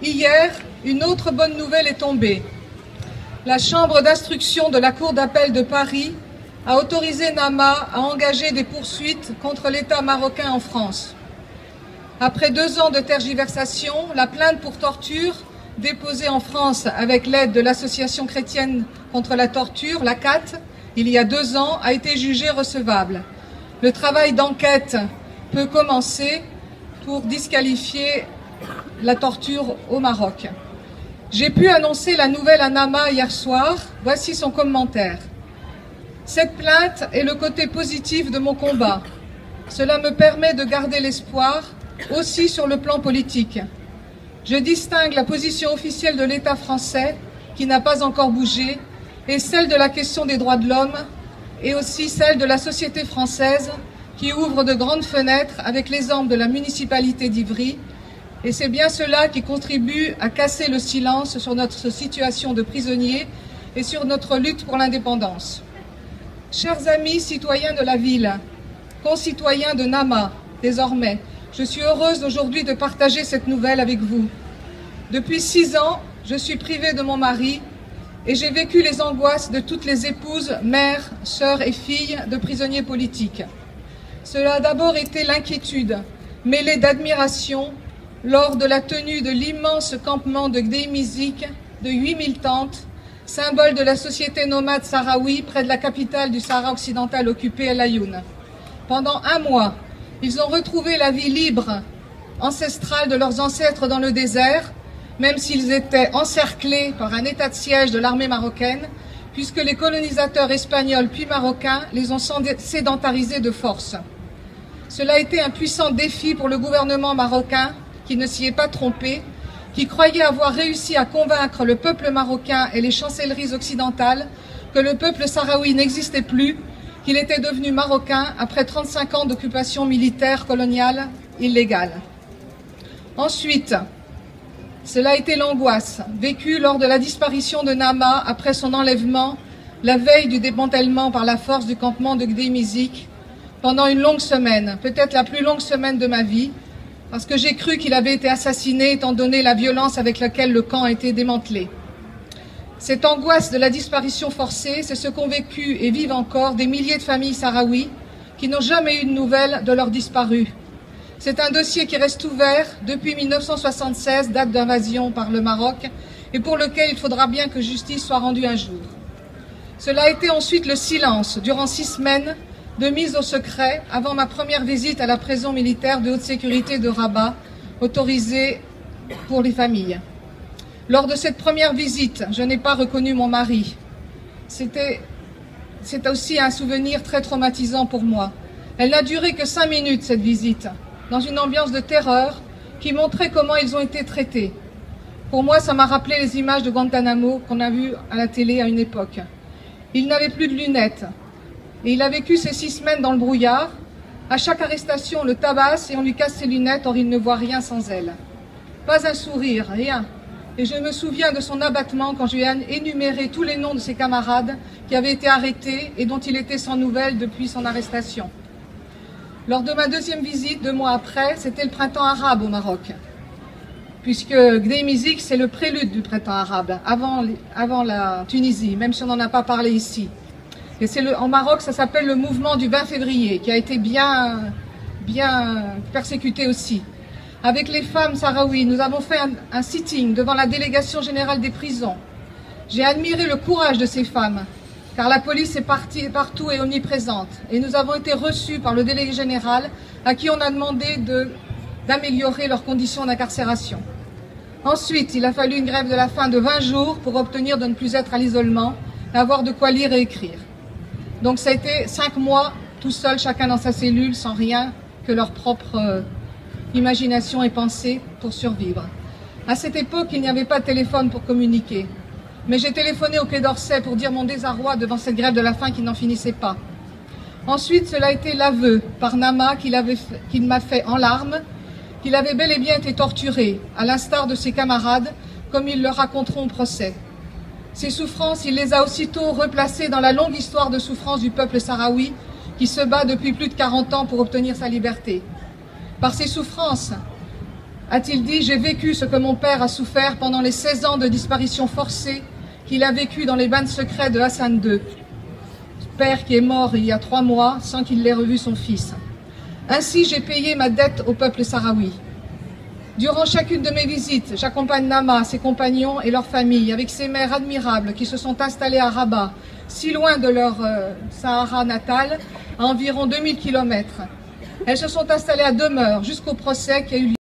Hier, une autre bonne nouvelle est tombée. La chambre d'instruction de la Cour d'appel de Paris a autorisé Nama à engager des poursuites contre l'État marocain en France. Après 2 ans de tergiversation, la plainte pour torture, déposée en France avec l'aide de l'Association chrétienne contre la torture, la CAT, il y a 2 ans, a été jugée recevable. Le travail d'enquête peut commencer pour disqualifier la torture au Maroc. J'ai pu annoncer la nouvelle à Nama hier soir. Voici son commentaire. Cette plainte est le côté positif de mon combat. Cela me permet de garder l'espoir, aussi sur le plan politique. Je distingue la position officielle de l'État français, qui n'a pas encore bougé, et celle de la question des droits de l'homme, et aussi celle de la société française, qui ouvre de grandes fenêtres avec l'exemple de la municipalité d'Ivry, et c'est bien cela qui contribue à casser le silence sur notre situation de prisonniers et sur notre lutte pour l'indépendance. Chers amis citoyens de la ville, concitoyens de Nama, désormais, je suis heureuse aujourd'hui de partager cette nouvelle avec vous. Depuis 6 ans, je suis privée de mon mari et j'ai vécu les angoisses de toutes les épouses, mères, sœurs et filles de prisonniers politiques. Cela a d'abord été l'inquiétude, mêlée d'admiration, lors de la tenue de l'immense campement de Gdeymizik de 8000 tentes, symbole de la société nomade sahraoui près de la capitale du Sahara occidental occupée, El Ayoun. Pendant 1 mois, ils ont retrouvé la vie libre, ancestrale de leurs ancêtres dans le désert, même s'ils étaient encerclés par un état de siège de l'armée marocaine, puisque les colonisateurs espagnols puis marocains les ont sédentarisés de force. Cela a été un puissant défi pour le gouvernement marocain, qui ne s'y est pas trompé, qui croyait avoir réussi à convaincre le peuple marocain et les chancelleries occidentales que le peuple sahraoui n'existait plus, qu'il était devenu marocain après 35 ans d'occupation militaire coloniale illégale. Ensuite, cela a été l'angoisse vécue lors de la disparition de Nama après son enlèvement, la veille du démantèlement par la force du campement de Gdeymizik, pendant une longue semaine, peut-être la plus longue semaine de ma vie, parce que j'ai cru qu'il avait été assassiné étant donné la violence avec laquelle le camp a été démantelé. Cette angoisse de la disparition forcée, c'est ce qu'ont vécu et vivent encore des milliers de familles sahraouis qui n'ont jamais eu de nouvelles de leurs disparus. C'est un dossier qui reste ouvert depuis 1976, date d'invasion par le Maroc, et pour lequel il faudra bien que justice soit rendue un jour. Cela a été ensuite le silence durant 6 semaines de mise au secret avant ma première visite à la prison militaire de haute sécurité de Rabat, autorisée pour les familles. Lors de cette première visite, je n'ai pas reconnu mon mari. C'est aussi un souvenir très traumatisant pour moi. Elle n'a duré que 5 minutes, cette visite, dans une ambiance de terreur qui montrait comment ils ont été traités. Pour moi, ça m'a rappelé les images de Guantanamo qu'on a vues à la télé à une époque. Il n'avait plus de lunettes. Et il a vécu ces 6 semaines dans le brouillard. À chaque arrestation, on le tabasse et on lui casse ses lunettes, or il ne voit rien sans elles. Pas un sourire, rien. Et je me souviens de son abattement quand je lui ai énuméré tous les noms de ses camarades qui avaient été arrêtés et dont il était sans nouvelles depuis son arrestation. Lors de ma deuxième visite, 2 mois après, c'était le printemps arabe au Maroc. Puisque Gdeymizik, c'est le prélude du printemps arabe, avant la Tunisie, même si on n'en a pas parlé ici. Et en Maroc, ça s'appelle le mouvement du 20 février, qui a été bien persécuté aussi. Avec les femmes sahraouis, nous avons fait un sitting devant la délégation générale des prisons. J'ai admiré le courage de ces femmes, car la police est partout et omniprésente. Et nous avons été reçus par le délégué général, à qui on a demandé d'améliorer leurs conditions d'incarcération. Ensuite, il a fallu une grève de la faim de 20 jours pour obtenir de ne plus être à l'isolement, et avoir de quoi lire et écrire. Donc ça a été 5 mois, tout seul, chacun dans sa cellule, sans rien que leur propre imagination et pensée pour survivre. À cette époque, il n'y avait pas de téléphone pour communiquer. Mais j'ai téléphoné au Quai d'Orsay pour dire mon désarroi devant cette grève de la faim qui n'en finissait pas. Ensuite, cela a été l'aveu par Nama qu'il m'a fait en larmes, qu'il avait bel et bien été torturé, à l'instar de ses camarades, comme ils le raconteront au procès. Ces souffrances, il les a aussitôt replacées dans la longue histoire de souffrance du peuple sahraoui qui se bat depuis plus de 40 ans pour obtenir sa liberté. Par ces souffrances, a-t-il dit, j'ai vécu ce que mon père a souffert pendant les 16 ans de disparition forcée qu'il a vécu dans les bains secrets de Hassan II. Père qui est mort il y a 3 mois sans qu'il ait revu son fils. Ainsi, j'ai payé ma dette au peuple sahraoui. Durant chacune de mes visites, j'accompagne Nama, ses compagnons et leurs familles, avec ces mères admirables qui se sont installées à Rabat, si loin de leur Sahara natal, à environ 2000 km. Elles se sont installées à demeure jusqu'au procès qui a eu lieu.